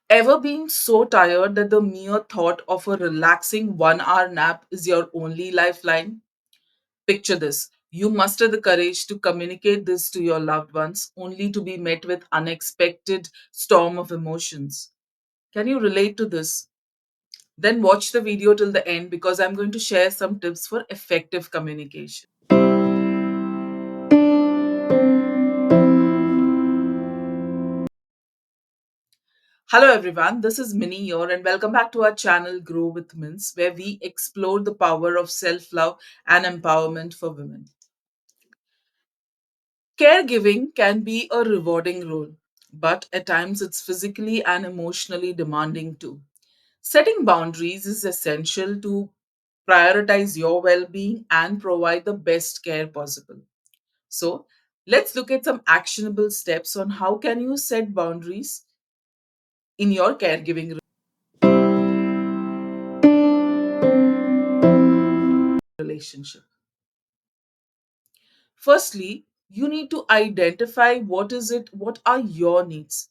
Ever been so tired that the mere thought of a relaxing 1 hour nap is your only lifeline? Picture this. You muster the courage to communicate this to your loved ones only to be met with unexpected storm of emotions. Can you relate to this? Then watch the video till the end because I'm going to share some tips for effective communication. Hello everyone, this is Minnie here and welcome back to our channel Grow with Mins, where we explore the power of self-love and empowerment for women. Caregiving can be a rewarding role, but at times it's physically and emotionally demanding too. Setting boundaries is essential to prioritize your well-being and provide the best care possible. So, let's look at some actionable steps on how can you set boundaries in your caregiving relationship. Firstly, you need to identify what are your needs.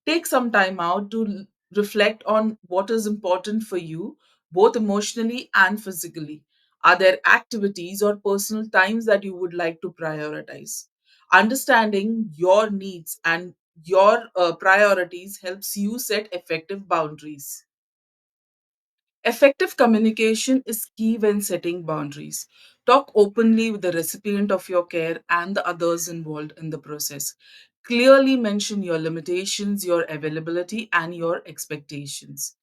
Take some time out to reflect on what is important for you, both emotionally and physically. Are there activities or personal times that you would like to prioritize? Understanding your needs and your priorities helps you set effective boundaries. Effective communication is key when setting boundaries. Talk openly with the recipient of your care and the others involved in the process. Clearly mention your limitations, your availability, and your expectations.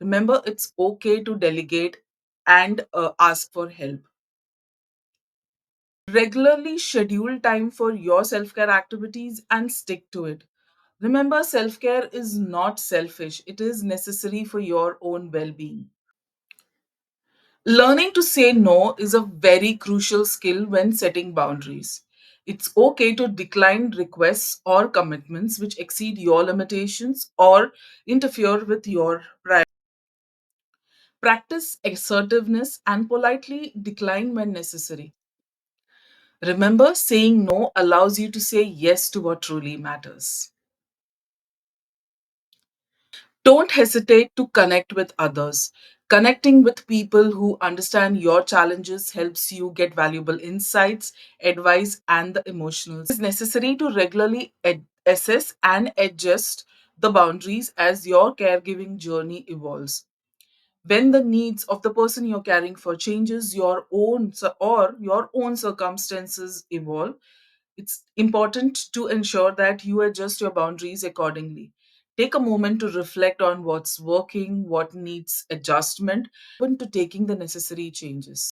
Remember, it's okay to delegate and ask for help. Regularly schedule time for your self care activities and stick to it. Remember, self care is not selfish, it is necessary for your own well being. Learning to say no is a very crucial skill when setting boundaries. It's okay to decline requests or commitments which exceed your limitations or interfere with your priorities. Practice assertiveness and politely decline when necessary. Remember, saying no allows you to say yes to what truly matters. Don't hesitate to connect with others. Connecting with people who understand your challenges helps you get valuable insights, advice, and the emotional. It is necessary to regularly assess and adjust the boundaries as your caregiving journey evolves. When the needs of the person you're caring for changes or your own circumstances evolve, it's important to ensure that you adjust your boundaries accordingly. Take a moment to reflect on what's working, what needs adjustment, open to taking the necessary changes.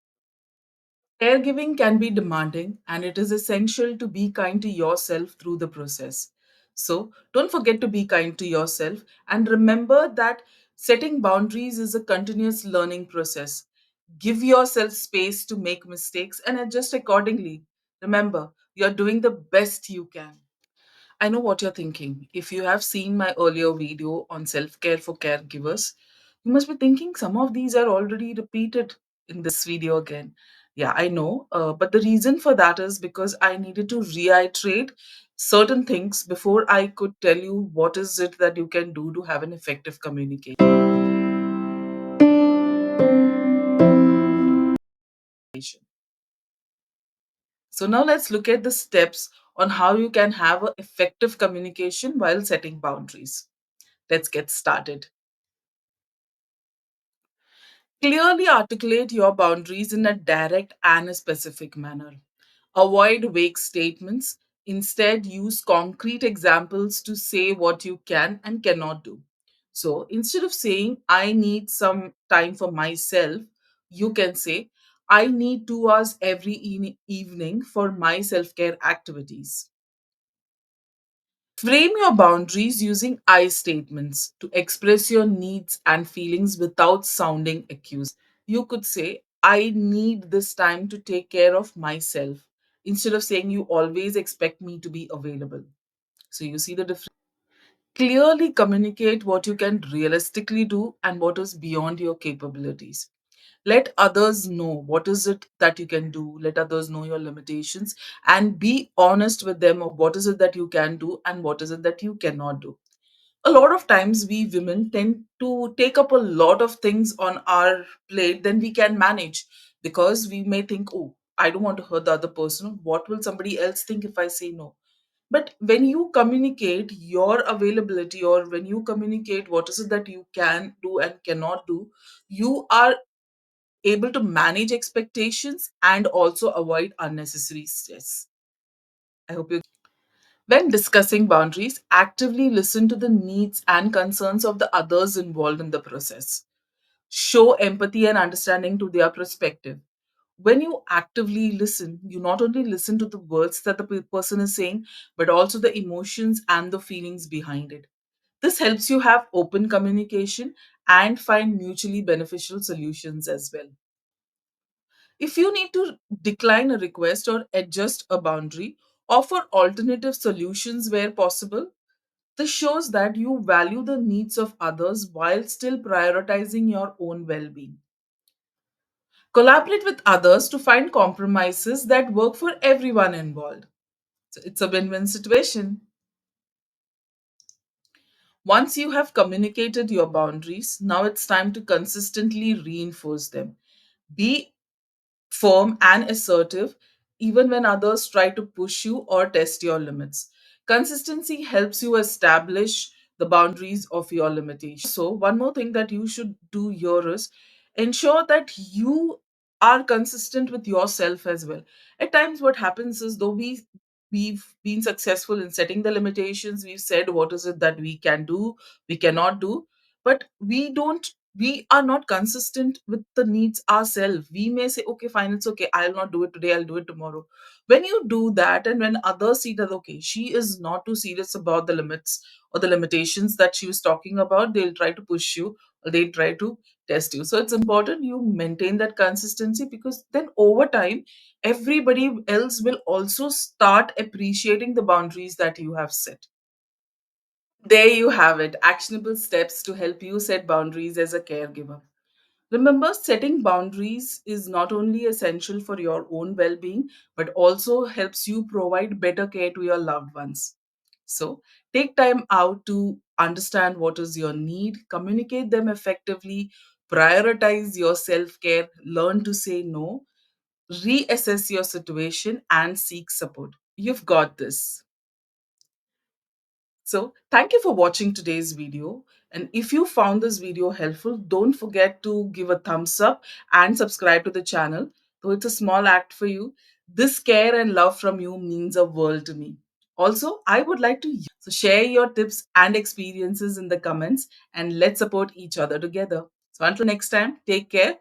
Caregiving can be demanding, and it is essential to be kind to yourself through the process. So, don't forget to be kind to yourself and remember that setting boundaries is a continuous learning process. Give yourself space to make mistakes and adjust accordingly. Remember, you're doing the best you can. I know what you're thinking. If you have seen my earlier video on self care for caregivers, you must be thinking some of these are already repeated in this video again. Yeah, I know. But the reason for that is because I needed to reiterate certain things before I could tell you what is it that you can do to have an effective communication. So now let's look at the steps on how you can have an effective communication while setting boundaries. Let's get started. Clearly articulate your boundaries in a direct and a specific manner. Avoid vague statements. Instead, use concrete examples to say what you can and cannot do. So instead of saying, I need some time for myself, you can say, I need 2 hours every evening for my self care activities. Frame your boundaries using I statements to express your needs and feelings without sounding accusing. You could say, I need this time to take care of myself, instead of saying you always expect me to be available. So you see the difference. Clearly communicate what you can realistically do and what is beyond your capabilities. Let others know what is it that you can do. Let others know your limitations and be honest with them of what is it that you can do and what is it that you cannot do. A lot of times we women tend to take up a lot of things on our plate than we can manage, because we may think, oh, I don't want to hurt the other person. What will somebody else think if I say no? But when you communicate your availability, or when you communicate what is it that you can do and cannot do, you are able to manage expectations and also avoid unnecessary stress. I hope you. When discussing boundaries, actively listen to the needs and concerns of the others involved in the process. Show empathy and understanding to their perspective. When you actively listen, you not only listen to the words that the person is saying, but also the emotions and the feelings behind it. This helps you have open communication and find mutually beneficial solutions as well. If you need to decline a request or adjust a boundary, offer alternative solutions where possible. This shows that you value the needs of others while still prioritizing your own well being. Collaborate with others to find compromises that work for everyone involved. So it's a win win situation. Once you have communicated your boundaries, now it's time to consistently reinforce them. Be firm and assertive even when others try to push you or test your limits. Consistency helps you establish the boundaries of your limitations. So, one more thing that you should do here is ensure that you are consistent with yourself as well. At times, what happens is, though we've been successful in setting the limitations, we've said what is it that we can do, we cannot do, but we are not consistent with the needs ourselves. We may say, okay, fine, it's okay, I'll not do it today, I'll do it tomorrow. When you do that, and when others see that, okay, she is not too serious about the limits or the limitations that she was talking about, they'll try to push you, or they'll try to test you. So it's important you maintain that consistency, because then over time, everybody else will also start appreciating the boundaries that you have set. There you have it, actionable steps to help you set boundaries as a caregiver. Remember, setting boundaries is not only essential for your own well being, but also helps you provide better care to your loved ones. So, take time out to understand what is your need, communicate them effectively, prioritize your self care, learn to say no, reassess your situation, and seek support. You've got this. So, thank you for watching today's video. And if you found this video helpful, don't forget to give a thumbs up and subscribe to the channel. Though it's a small act for you, this care and love from you means a world to me. Also, I would like to so share your tips and experiences in the comments, and let's support each other together. So until next time, take care.